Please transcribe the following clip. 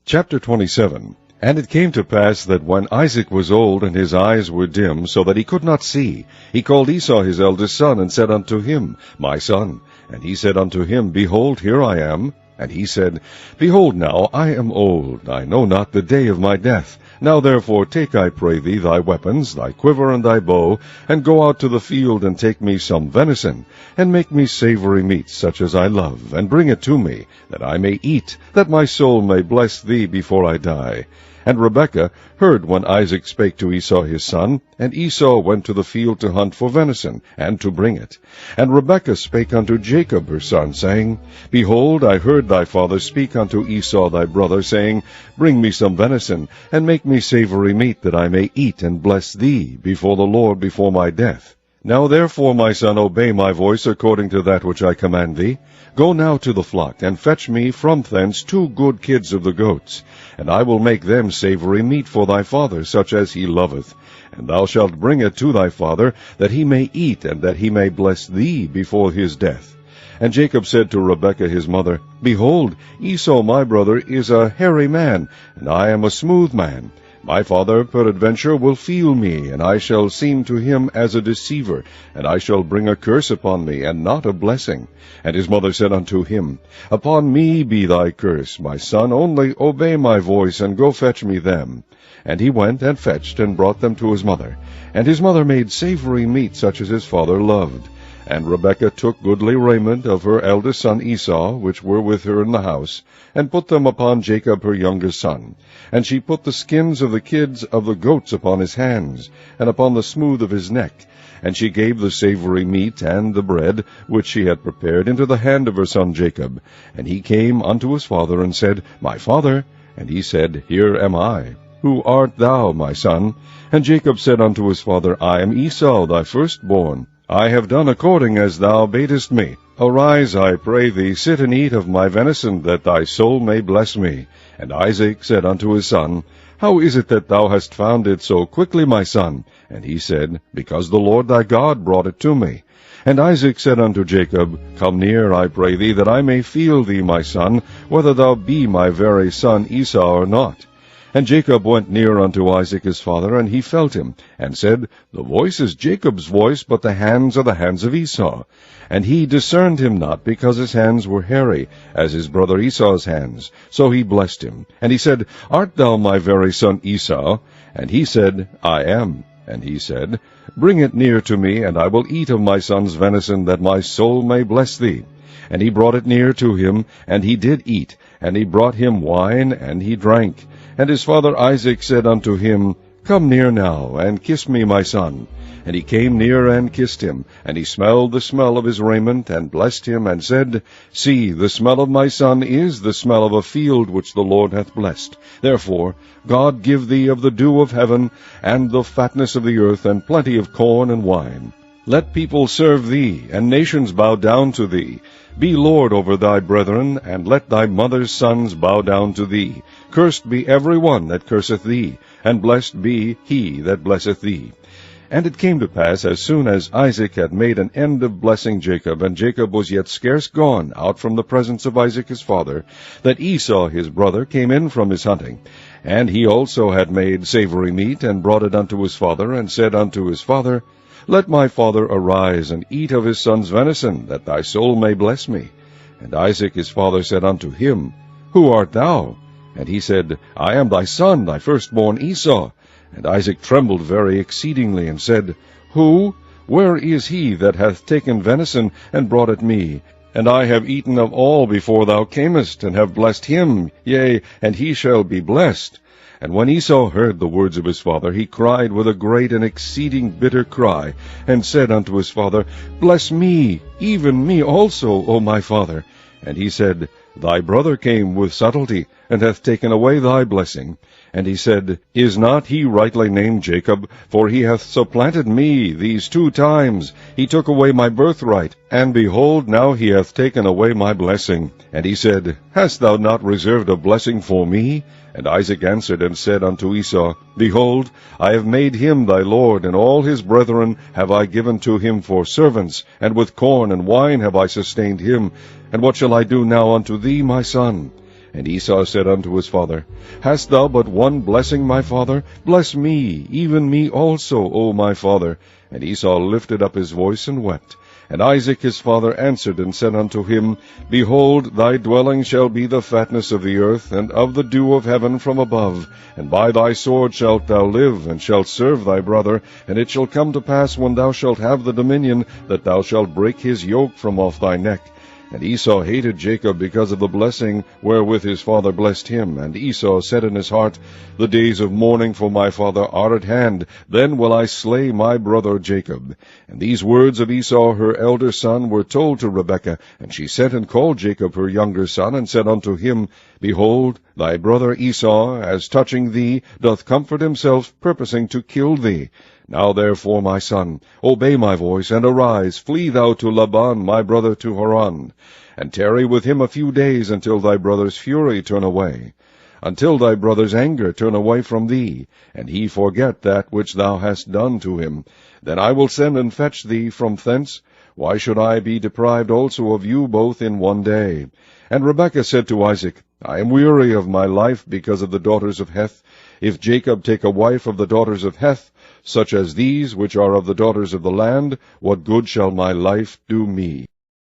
Chapter 27. And it came to pass that when Isaac was old, and his eyes were dim, so that he could not see, he called Esau his eldest son, and said unto him, My son. And he said unto him, Behold, here I am. And he said, Behold now, I am old, I know not the day of my death. Now therefore take, I pray thee, thy weapons, thy quiver and thy bow, and go out to the field, and take me some venison, and make me savoury meat, such as I love, and bring it to me, that I may eat, that my soul may bless thee before I die. And Rebekah heard when Isaac spake to Esau his son, and Esau went to the field to hunt for venison, and to bring it. And Rebekah spake unto Jacob her son, saying, Behold, I heard thy father speak unto Esau thy brother, saying, Bring me some venison, and make me savoury meat, that I may eat and bless thee before the Lord before my death. Now therefore, my son, obey my voice according to that which I command thee. Go now to the flock, and fetch me from thence 2 good kids of the goats, and I will make them savoury meat for thy father, such as he loveth. And thou shalt bring it to thy father, that he may eat, and that he may bless thee before his death. And Jacob said to Rebekah his mother, Behold, Esau my brother is a hairy man, and I am a smooth man. My father peradventure will feel me, and I shall seem to him as a deceiver, and I shall bring a curse upon me, and not a blessing. And his mother said unto him, Upon me be thy curse, my son, only obey my voice, and go fetch me them. And he went and fetched, and brought them to his mother. And his mother made savoury meat, such as his father loved. And Rebekah took goodly raiment of her eldest son Esau, which were with her in the house, and put them upon Jacob her youngest son. And she put the skins of the kids of the goats upon his hands, and upon the smooth of his neck. And she gave the savoury meat and the bread, which she had prepared, into the hand of her son Jacob. And he came unto his father, and said, My father. And he said, Here am I. Who art thou, my son? And Jacob said unto his father, I am Esau, thy firstborn. I have done according as thou badest me. Arise, I pray thee, sit and eat of my venison, that thy soul may bless me. And Isaac said unto his son, How is it that thou hast found it so quickly, my son? And he said, Because the Lord thy God brought it to me. And Isaac said unto Jacob, Come near, I pray thee, that I may feel thee, my son, whether thou be my very son Esau or not. And Jacob went near unto Isaac his father, and he felt him, and said, The voice is Jacob's voice, but the hands are the hands of Esau. And he discerned him not, because his hands were hairy, as his brother Esau's hands. So he blessed him. And he said, Art thou my very son Esau? And he said, I am. And he said, Bring it near to me, and I will eat of my son's venison, that my soul may bless thee. And he brought it near to him, and he did eat. And he brought him wine, and he drank. And his father Isaac said unto him, Come near now, and kiss me, my son. And he came near and kissed him. And he smelled the smell of his raiment, and blessed him, and said, See, the smell of my son is the smell of a field which the Lord hath blessed. Therefore God give thee of the dew of heaven, and the fatness of the earth, and plenty of corn and wine. Let people serve thee, and nations bow down to thee. Be Lord over thy brethren, and let thy mother's sons bow down to thee. Cursed be every one that curseth thee, and blessed be he that blesseth thee. And it came to pass, as soon as Isaac had made an end of blessing Jacob, and Jacob was yet scarce gone out from the presence of Isaac his father, that Esau his brother came in from his hunting. And he also had made savoury meat, and brought it unto his father, and said unto his father, Let my father arise, and eat of his son's venison, that thy soul may bless me. And Isaac his father said unto him, Who art thou? And he said, I am thy son, thy firstborn Esau. And Isaac trembled very exceedingly, and said, Who? Where is he that hath taken venison, and brought it me? And I have eaten of all before thou camest, and have blessed him, yea, and he shall be blessed. And when Esau heard the words of his father, he cried with a great and exceeding bitter cry, and said unto his father, Bless me, even me also, O my father. And he said, Thy brother came with subtlety, and hath taken away thy blessing. And he said, Is not he rightly named Jacob? For he hath supplanted me these 2 times. He took away my birthright, and behold, now he hath taken away my blessing. And he said, Hast thou not reserved a blessing for me? And Isaac answered and said unto Esau, Behold, I have made him thy lord, and all his brethren have I given to him for servants, and with corn and wine have I sustained him. And what shall I do now unto thee, my son? And Esau said unto his father, Hast thou but one blessing, my father? Bless me, even me also, O my father. And Esau lifted up his voice and wept. And Isaac his father answered and said unto him, Behold, thy dwelling shall be the fatness of the earth, and of the dew of heaven from above. And by thy sword shalt thou live, and shalt serve thy brother. And it shall come to pass, when thou shalt have the dominion, that thou shalt break his yoke from off thy neck. And Esau hated Jacob because of the blessing wherewith his father blessed him. And Esau said in his heart, The days of mourning for my father are at hand. Then will I slay my brother Jacob. And these words of Esau her elder son were told to Rebekah. And she sent and called Jacob her younger son, and said unto him, Behold, thy brother Esau, as touching thee, doth comfort himself, purposing to kill thee. Now therefore, my son, obey my voice, and arise, flee thou to Laban my brother to Haran, and tarry with him a few days, until thy brother's fury turn away, until thy brother's anger turn away from thee, and he forget that which thou hast done to him. Then I will send and fetch thee from thence. Why should I be deprived also of you both in one day? And Rebekah said to Isaac, I am weary of my life because of the daughters of Heth. If Jacob take a wife of the daughters of Heth, such as these which are of the daughters of the land, what good shall my life do me?